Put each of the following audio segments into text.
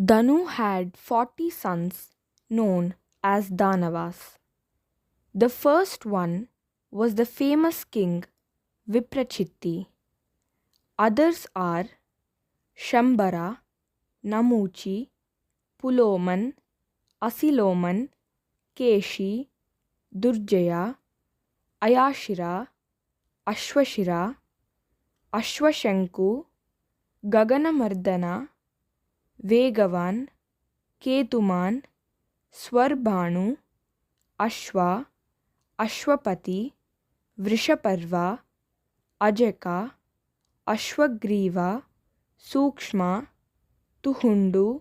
Danu had 40 sons known as Danavas. The first one was the famous king Viprachitti. Others are Shambara, Namuchi, Puloman, Asiloman, Keshi, Durjaya, Ayashira, Ashwashira, Ashwashanku, Gaganamardana, Vegavan, Ketuman, Swarbhanu, Ashwa, Ashwapati, Vrishaparva, Ajaka, Ashwagriva, Sukshma, Tuhundu,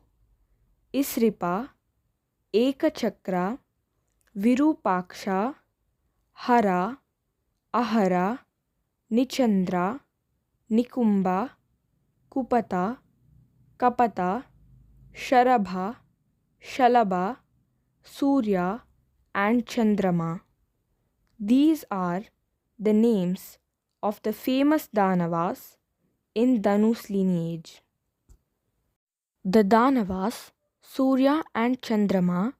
Isripa, Ekachakra, Virupaksha, Hara, Ahara, Nichandra, Nikumba, Kupata, Kapata, Sharabha, Shalabha, Surya, and Chandrama. These are the names of the famous Danavas in Dhanu's lineage. The Danavas, Surya and Chandrama,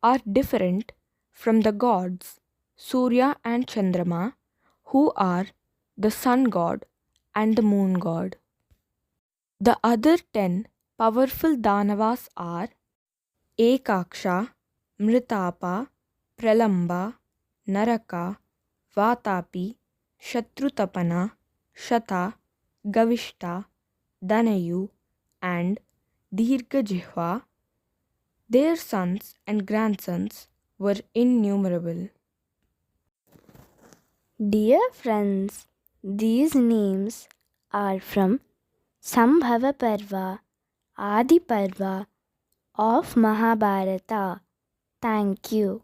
are different from the gods Surya and Chandrama, who are the sun god and the moon god. The other 10 powerful Danavas are Ekaksha, Mritapa, Pralamba, Naraka, Vatapi, Shatrutapana, Shata, Gavishta, Danayu, and Dirghajihva. Their sons and grandsons were innumerable. Dear friends, these names are from Sambhava Parva, Adi Parva of Mahabharata. Thank you.